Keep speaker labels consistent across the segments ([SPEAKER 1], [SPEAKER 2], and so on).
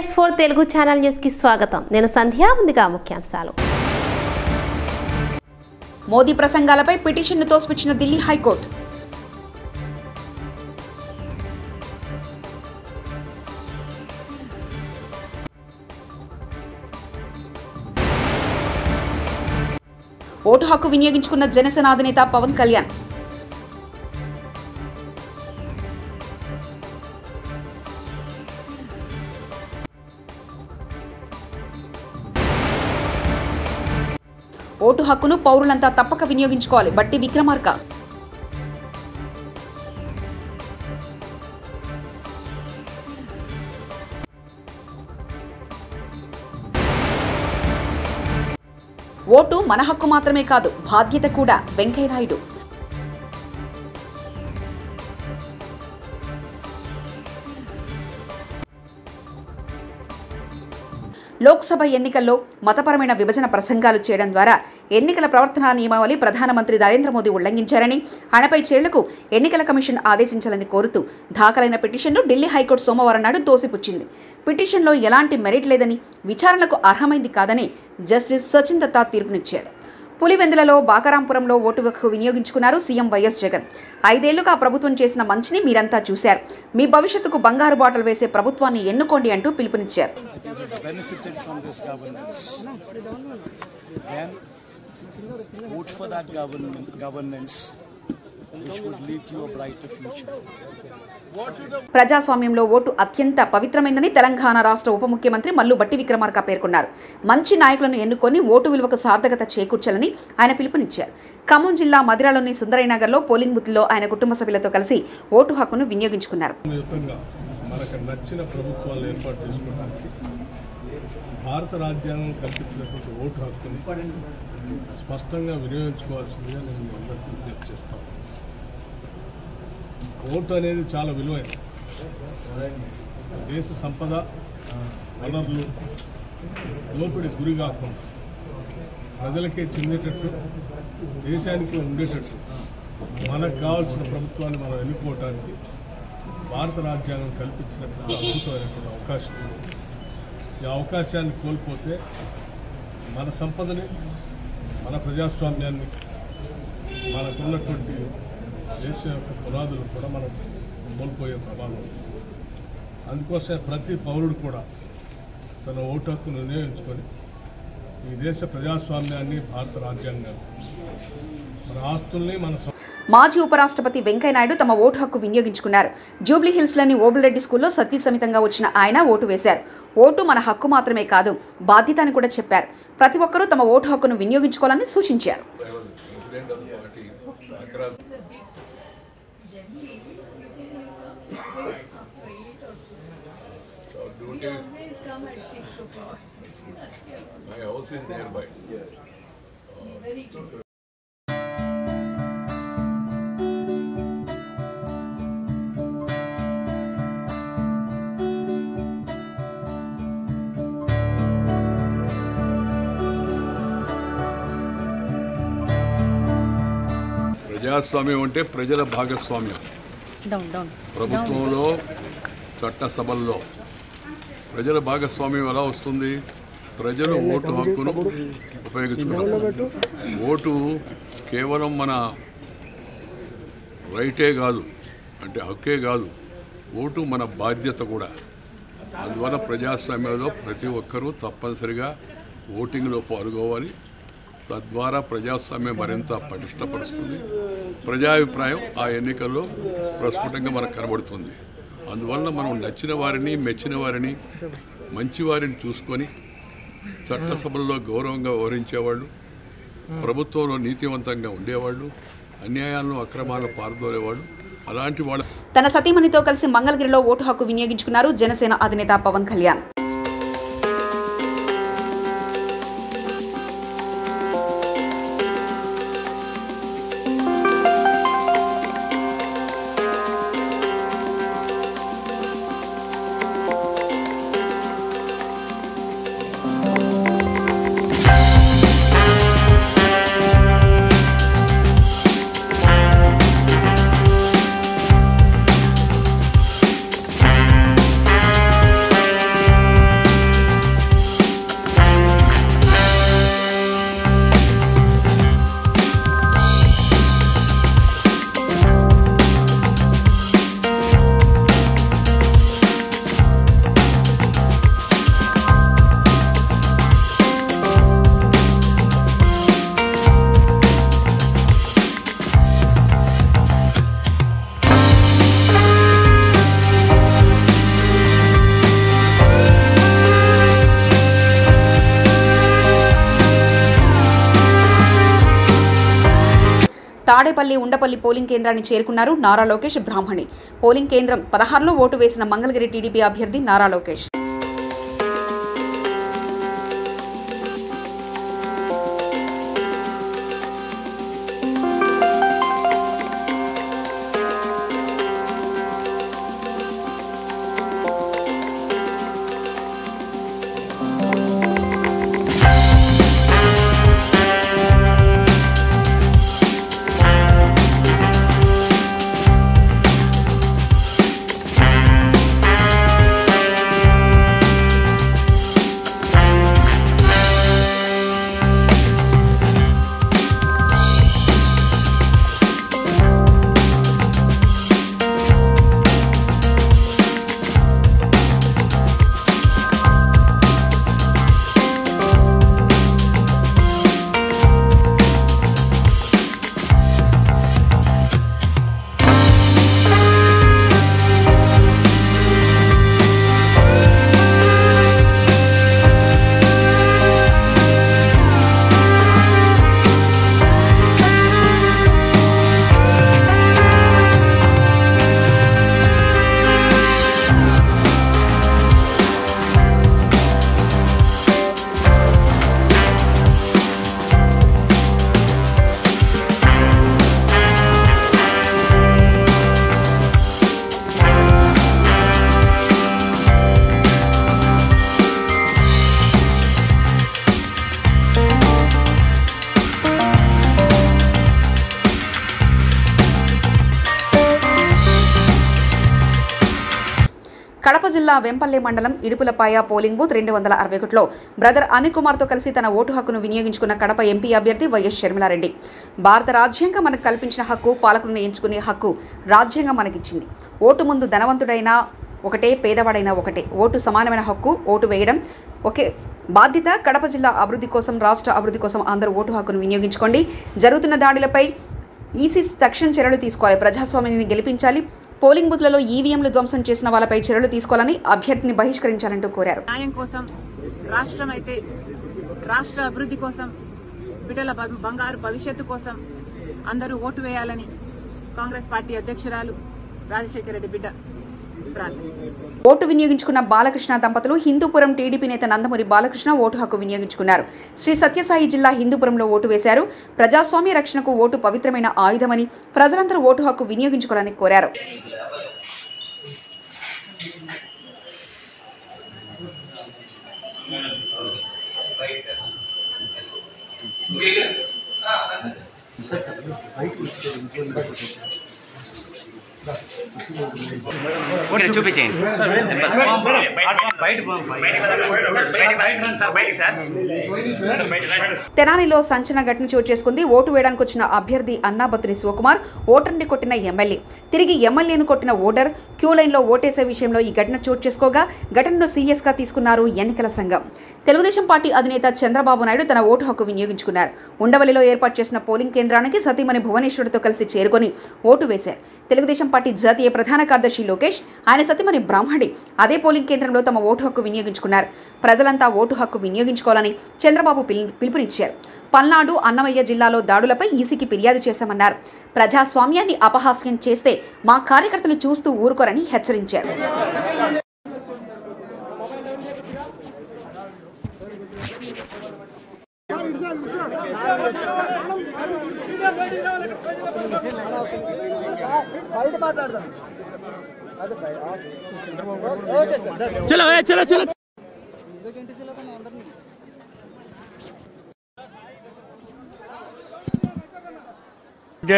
[SPEAKER 1] PS4 Telugu channel news కి స్వాగతం. నేను సంధ్య. ముందుగా ముఖ్యాంశాలు.
[SPEAKER 2] మోదీ ప్రసంగాలపై పిటిషన్ను తోసిపుచ్చిన ఢిల్లీ హైకోర్టు. ఓటు హక్కు వినియోగించుకున్న జనసేన అధినేత పవన్ కళ్యాణ్. ఓటు హక్కును పౌరులంతా తప్పక వినియోగించుకోవాలి. బట్టి విక్రమార్క. ఓటు మన హక్కు మాత్రమే కాదు, బాధ్యత కూడా. వెంకయ్యనాయుడు. లోక్సభ ఎన్నికల్లో మతపరమైన విభజన ప్రసంగాలు చేయడం ద్వారా ఎన్నికల ప్రవర్తనా నియమావళి ప్రధానమంత్రి నరేంద్ర మోదీ ఉల్లంఘించారని, ఆయనపై చర్యలకు ఎన్నికల కమిషన్ ఆదేశించాలని కోరుతూ దాఖలైన పిటిషన్ను ఢిల్లీ హైకోర్టు సోమవారం నాడు తోసిపుచ్చింది. పిటిషన్లో ఎలాంటి మెరిట్ లేదని, విచారణకు అర్హమైంది కాదని జస్టిస్ సచిన్ దత్తా తీర్పునిచ్చారు. పులివెందులలో బాకరాంపురంలో ఓటు హక్కు వినియోగించుకున్నారు సీఎం వైఎస్ జగన్. 5 ఏళ్లుగా ప్రభుత్వం చేసిన మంచిని మీరంతా చూశారు. మీ భవిష్యత్తుకు బంగారు బాటలు వేసే ప్రభుత్వాన్ని ఎన్నుకోండి అంటూ పిలుపునిచ్చారు. ప్రజాస్వామ్యంలో ఓటు అత్యంత పవిత్రమైందని తెలంగాణ రాష్ట్ర ఉప ముఖ్యమంత్రి మల్లు బట్టి విక్రమార్క పేర్కొన్నారు. మంచి నాయకులను ఎన్నుకొని ఓటు విలువకు సార్థకత చేకూర్చాలని ఆయన పిలుపునిచ్చారు. ఖమ్మం జిల్లా మదిరాలోని సుందరయ్యనగర్లో పోలింగ్ బూత్లో ఆయన కుటుంబ సభ్యులతో కలిసి ఓటు హక్కును వినియోగించుకున్నారు.
[SPEAKER 3] భారత రాజ్యాంగం కల్పించినటువంటి ఓటు హక్కుని స్పష్టంగా వినియోగించుకోవాల్సిందిగా నేను అందరికీ విజ్ఞప్తి చేస్తాను. ఓటు అనేది చాలా విలువైనది. దేశ సంపద, వనరులు దోపిడి గురి కాకుండా ప్రజలకే చెందేటట్టు, దేశానికి ఉండేటట్టు మనకు కావాల్సిన ప్రభుత్వాన్ని మనం ఎన్నుకోవటానికి భారత రాజ్యాంగం కల్పించినటువంటి అద్భుతమైనటువంటి అవకాశం. ఈ అవకాశాన్ని కోల్పోతే మన సంపదని, మన ప్రజాస్వామ్యాన్ని, మనకున్నటువంటి దేశం యొక్క పునాదులు కూడా మనం కోల్పోయే ప్రమాదం ఉంది. అందుకోసం ప్రతి పౌరుడు కూడా తన ఓటు హక్కును వినియోగించుకొని ఈ దేశ ప్రజాస్వామ్యాన్ని, భారత రాజ్యాంగాన్ని, మన ఆస్తుల్ని, మన
[SPEAKER 2] మాజీ ఉపరాష్ట్రపతి వెంకయ్యనాయుడు తమ ఓటు హక్కు వినియోగించుకున్నారు. జూబ్లీహిల్స్లోని ఓబులరెడ్డి స్కూల్లో సతీసమితంగా వచ్చిన ఆయన ఓటు వేశారు. ఓటు మన హక్కు మాత్రమే కాదు, బాధ్యత అని కూడా చెప్పారు. ప్రతి ఒక్కరూ తమ ఓటు హక్కును వినియోగించుకోవాలని సూచించారు.
[SPEAKER 4] My house is nearby. Very close. ప్రజాస్వామ్యం అంటే ప్రజల భాగస్వామ్యం. ప్రభుత్వంలో, చట్టసభల్లో ప్రజల భాగస్వామ్యం ఎలా వస్తుంది? ప్రజలు ఓటు హక్కును ఉపయోగించుకున్నారు. ఓటు కేవలం మన రైటే కాదు, అంటే హక్కే కాదు, ఓటు మన బాధ్యత కూడా. అందువల్ల ప్రజాస్వామ్యంలో ప్రతి ఒక్కరూ తప్పనిసరిగా ఓటింగ్లో పాల్గొవాలి. తద్వారా ప్రజాస్వామ్యం మరింత పటిష్టపరుస్తుంది. ప్రజాభిప్రాయం ఆ ఎన్నికల్లో ప్రస్ఫుటంగా మనకు కనబడుతుంది. అందువల్ల మనం నచ్చిన వారిని, మెచ్చిన వారిని, మంచి వారిని చూసుకొని చట్టసభల్లో గౌరవంగా వ్యవహరించేవాళ్ళు, ప్రభుత్వంలో నీతివంతంగా ఉండేవాళ్ళు, అన్యాయాలను, అక్రమాలను పాల్గొనేవాళ్ళు, అలాంటి వాళ్ళు.
[SPEAKER 2] తన సతీమణితో కలిసి మంగళగిరిలో ఓటు హక్కు వినియోగించుకున్నారు జనసేన అధినేత పవన్ కళ్యాణ్. తాడేపల్లి ఉండపల్లి పోలింగ్ కేంద్రాన్ని చేరుకున్నారు నారా లోకేష్ బ్రాహ్మణి. పోలింగ్ కేంద్రం 16లో ఓటు వేసిన మంగళగిరి టీడీపీ అభ్యర్థి నారా లోకేష్. కడప జిల్లా వెంపల్లె మండలం ఇడుపులపాయ పోలింగ్ బూత్ 261లో బ్రదర్ అనిల్ కుమార్తో కలిసి తన ఓటు హక్కును వినియోగించుకున్న కడప ఎంపీ అభ్యర్థి వైఎస్ షర్మిలారెడ్డి. భారత రాజ్యాంగం మనకు కల్పించిన హక్కు, పాలకులను ఎంచుకునే హక్కు రాజ్యాంగం మనకిచ్చింది. ఓటు ముందు ధనవంతుడైనా ఒకటే, పేదవాడైనా ఒకటే. ఓటు సమానమైన హక్కు. ఓటు వేయడం ఒకే బాధ్యత. కడప జిల్లా అభివృద్ధి కోసం, రాష్ట్ర అభివృద్ధి కోసం అందరూ ఓటు హక్కును వినియోగించుకోండి. జరుగుతున్న దాడులపై ఈసీ తక్షణ చర్యలు తీసుకోవాలి. ప్రజాస్వామ్యాన్ని గెలిపించాలి. పోలింగ్ బూత్లలో ఈవీఎంలు ధ్వంసం చేసిన వాళ్ళపై చర్యలు తీసుకోవాలని అభ్యర్థిని బహిష్కరించాలంటూ కోరారు.
[SPEAKER 5] న్యాయం కోసం, రాష్ట్రం అయితే రాష్ట్ర అభివృద్ధి కోసం, బిడ్డల బంగారు భవిష్యత్తు కోసం అందరూ ఓటు వేయాలని కాంగ్రెస్ పార్టీ అధ్యక్షురాలు రాజశేఖర రెడ్డి బిడ్డ ప్రార్థిస్తారు.
[SPEAKER 2] ఓటు వినియోగించుకున్న బాలకృష్ణ దంపతులు హిందూపురం టీడీపీ నేత నందమూరి బాలకృష్ణ ఓటు హక్కు వినియోగించుకున్నారు. శ్రీ సత్యసాయి జిల్లా హిందూపురంలో ఓటు వేశారు. ప్రజాస్వామ్య రక్షణకు ఓటు పవిత్రమైన ఆయుధమని ప్రజలందరూ ఓటు హక్కు వినియోగించుకోవాలని కోరారు. తెనాలిలో సంచలన ఘటన చోటు చేసుకుంది. ఓటు వేయడానికి వచ్చిన అభ్యర్థి అన్నాబత్తుని శివకుమార్ ఓటర్ని కొట్టిన ఎమ్మెల్యే, తిరిగి ఎమ్మెల్యేను కొట్టిన ఓటర్ క్యూ లైన్లో ఓటేసే విషయంలో ఈ ఘటన చోటు చేసుకోగా ఘటనను సీరియస్గా తీసుకున్నారు ఎన్నికల సంఘం. తెలుగుదేశం పార్టీ అధినేత చంద్రబాబు నాయుడు తన ఓటు హక్కు వినియోగించుకున్నారు. ఉండవల్లిలో ఏర్పాటు చేసిన పోలింగ్ కేంద్రానికి సతీమణి భువనేశ్వరితో కలిసి చేరుకొని ఓటు వేశారు. తెలుగుదేశం పార్టీ జాతీయ ప్రధాన కార్యదర్శి లోకేష్, ఆయన సతీమణి బ్రాహ్మణి అదే పోలింగ్ కేంద్రంలో తమ ఓటు హక్కు వినియోగించుకున్నారు. ప్రజలంతా ఓటు హక్కు వినియోగించుకోవాలని చంద్రబాబు పిలుపునిచ్చారు. పల్నాడు, అన్నమయ్య జిల్లాలో దాడులపై ఈసీకి ఫిర్యాదు చేశామన్నారు. ప్రజాస్వామ్యాన్ని అపహాస్యం చేస్తే మా కార్యకర్తలు చూస్తూ ఊరుకోరని హెచ్చరించారు.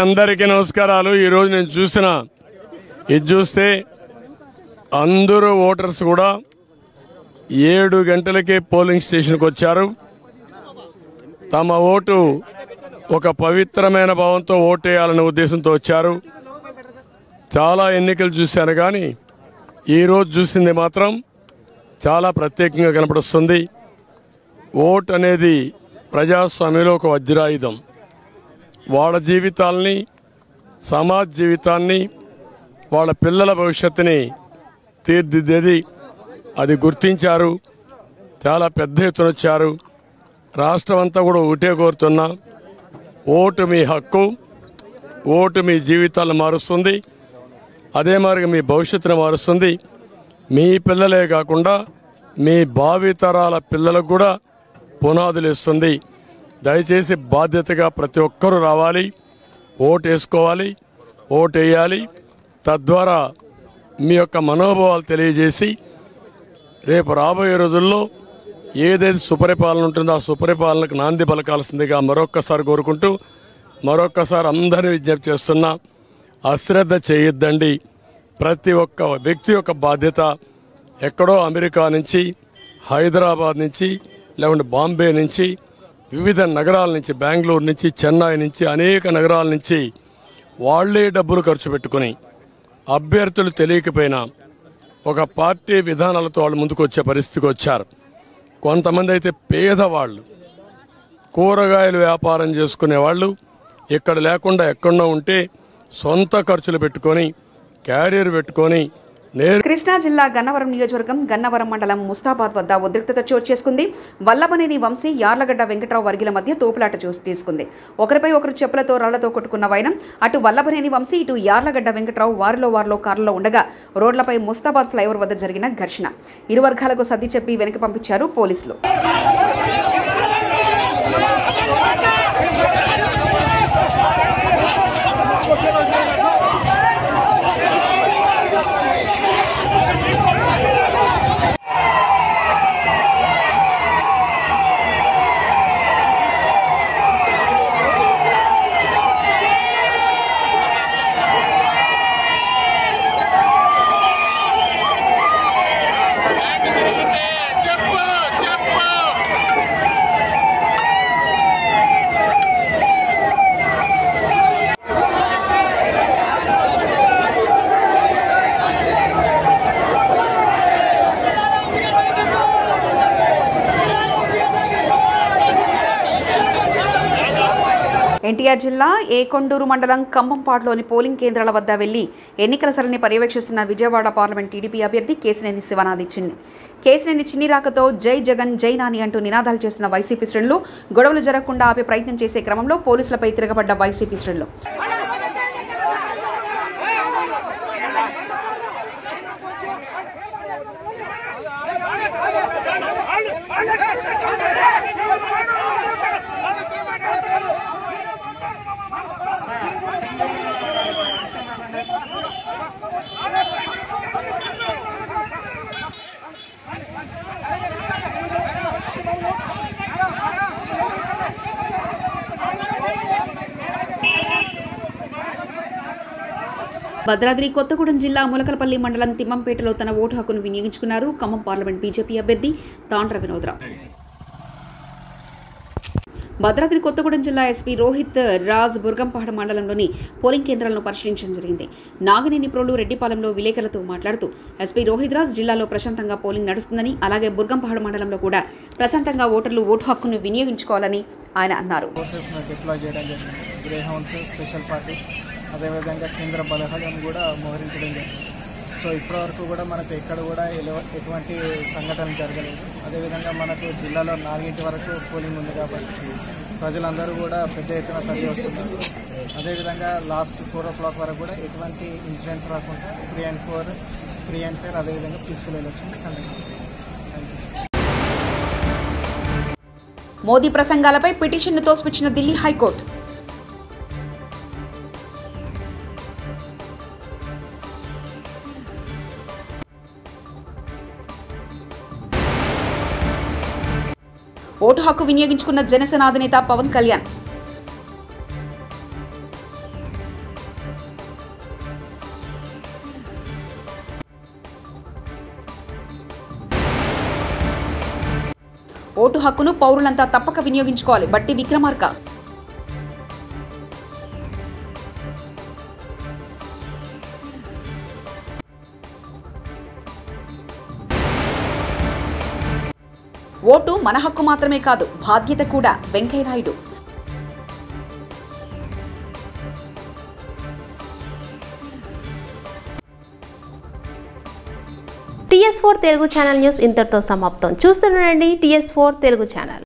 [SPEAKER 3] అందరికీ నమస్కారాలు. ఈరోజు నేను ఇది చూస్తే అందరూ ఓటర్స్ కూడా 7 గంటలకే పోలింగ్ స్టేషన్కి వచ్చారు. తమ ఓటు ఒక పవిత్రమైన భావంతో ఓటేయాలనే ఉద్దేశంతో వచ్చారు. చాలా ఎన్నికలు చూశాను, కానీ ఈరోజు చూసింది మాత్రం చాలా ప్రత్యేకంగా కనపడుస్తుంది. ఓటు అనేది ప్రజాస్వామ్యంలో ఒక వజ్రాయుధం. వాళ్ళ జీవితాల్ని, సమాజ జీవితాన్ని, వాళ్ళ పిల్లల భవిష్యత్తుని తీర్చిదిద్దేది. అది గుర్తించారు. చాలా పెద్ద ఎత్తున వచ్చారు. రాష్ట్రం అంతా కూడా ఒకటే కోరుతున్నా, ఓటు మీ హక్కు.
[SPEAKER 6] ఓటు మీ జీవితాలను మారుస్తుంది. అదే మాదిరిగా మీ భవిష్యత్తును మారుస్తుంది. మీ పిల్లలే కాకుండా మీ భావితరాల పిల్లలకు కూడా పునాదులు ఇస్తుంది. దయచేసి బాధ్యతగా ప్రతి ఒక్కరూ రావాలి, ఓటు వేసుకోవాలి, ఓటు వేయాలి. తద్వారా మీ యొక్క మనోభావాలు తెలియజేసి రేపు రాబోయే రోజుల్లో ఏదైతే సుపరిపాలన ఉంటుందో ఆ సుపరిపాలనకు నాంది పలకాల్సిందిగా మరొక్కసారి కోరుకుంటూ మరొక్కసారి అందరినీ విజ్ఞప్తి చేస్తున్నా, అశ్రద్ధ చేయొద్దండి. ప్రతి ఒక్క వ్యక్తి యొక్క బాధ్యత. ఎక్కడో అమెరికా నుంచి, హైదరాబాద్ నుంచి, లేకుంటే బాంబే నుంచి, వివిధ నగరాల నుంచి, బెంగళూరు నుంచి, చెన్నై నుంచి, అనేక నగరాల నుంచి వాళ్లే డబ్బులు ఖర్చు పెట్టుకుని అభ్యర్థులు తెలియకపోయినా ఒక పార్టీ విధానాలతో వాళ్ళు ముందుకు వచ్చే పరిస్థితికి వచ్చారు. కొంతమంది అయితే పేదవాళ్ళు, కూరగాయలు వ్యాపారం చేసుకునే వాళ్ళు ఇక్కడ లేకుండా ఎక్కడో ఉంటే సొంత ఖర్చులు పెట్టుకొని క్యారియర్ పెట్టుకొని
[SPEAKER 2] కృష్ణా జిల్లా గన్నవరం నియోజకవర్గం గన్నవరం మండలం ముస్తాబాద్ వద్ద ఉద్రిక్తత చోటు చేసుకుంది. వల్లభనేని వంశీ, యార్లగడ్డ వెంకట్రావు వర్గీయుల మధ్య తోపులాట తీసుకుంది. ఒకరిపై ఒకరు చెప్పులతో రాళ్లతో కొట్టుకున్న వైనం. అటు వల్లభనేని వంశీ, ఇటు యార్లగడ్డ వెంకట్రావు వారిలో కారులో ఉండగా రోడ్లపై ముస్తాబాద్ ఫ్లైఓవర్ వద్ద జరిగిన ఘర్షణ. ఇరు వర్గాలకు సర్ది చెప్పి వెనక్కి పంపించారు పోలీసులు. ఎన్టీఆర్ జిల్లా ఏకొండూరు మండలం కంభంపాడులోని పోలింగ్ కేంద్రాల వద్ద వెళ్లి ఎన్నికల సరళిని పర్యవేక్షిస్తున్న విజయవాడ పార్లమెంట్ టీడీపీ అభ్యర్థి కేశినేని శివనాథ్ కేశినేని చిన్ని రాకతో జై జగన్ జై నాని అంటూ నినాదాలు చేస్తున్న వైసీపీ శ్రేణులు గొడవలు జరగకుండా ఆపే ప్రయత్నం చేసే క్రమంలో పోలీసులపై తిరగబడ్డ వైసీపీ శ్రేణులు. భద్రాద్రి కొత్తగూడెం జిల్లా ములకలపల్లి మండలం తిమ్మంపేటలో తన ఓటు హక్కును వినియోగించుకున్నారు ఖమ్మం పార్లమెంట్ బీజేపీ అభ్యర్థి తాండ్ర వినోద్రావు. భద్రాద్రి కొత్తగూడెం జిల్లా ఎస్పీ రోహిత్ రాజ్ బుర్గంపహాడ్ మండలంలోని పోలింగ్ కేంద్రాలను పరిశీలించడం జరిగింది. నాగినేని ప్రోలు రెడ్డిపాలెంలో విలేకరులతో మాట్లాడుతూ ఎస్పీ రోహిత్ రాజ్ జిల్లాలో ప్రశాంతంగా పోలింగ్ నడుస్తుందని, అలాగే బుర్గంపహాడ్ మండలంలో కూడా ప్రశాంతంగా ఓటర్లు ఓటు హక్కును వినియోగించుకోవాలని ఆయన అన్నారు.
[SPEAKER 7] అదేవిధంగా కేంద్ర బలగాలను కూడా మోహరించడం జరిగింది. సో ఇప్పటివరకు కూడా మనకు ఎక్కడ కూడా ఎటువంటి సంఘటనలు జరగలేదు. అదేవిధంగా మనకు జిల్లాలో 4 వరకు పోలింగ్ ఉంది కాబట్టి ప్రజలందరూ కూడా పెద్ద ఎత్తున తరలి వస్తున్నారు. అదేవిధంగా లాస్ట్ 4 o'clock వరకు కూడా ఎటువంటి ఇన్సిడెంట్స్ రాకుండా ఫ్రీ అండ్ ఫేర్ అదేవిధంగా పీస్ఫుల్ ఎలక్షన్స్ కండక్ట్ చేస్తారు.
[SPEAKER 2] మోదీ ప్రసంగాలపై పిటిషన్ను తోసిపుచ్చిన ఢిల్లీ హైకోర్టు. ఓటు హక్కు వినియోగించుకున్న జనసేన అధినేత పవన్ కళ్యాణ్. ఓటు హక్కును పౌరులంతా తప్పక వినియోగించుకోవాలి. బట్టి విక్రమార్క. ఓటు మన హక్కు మాత్రమే కాదు, బాధ్యత కూడా. Venkaiah Naidu.
[SPEAKER 1] TS4 Telugu channel news ఇంతటితో సమాప్తం. చూస్తుండండి TS4 తెలుగు ఛానల్.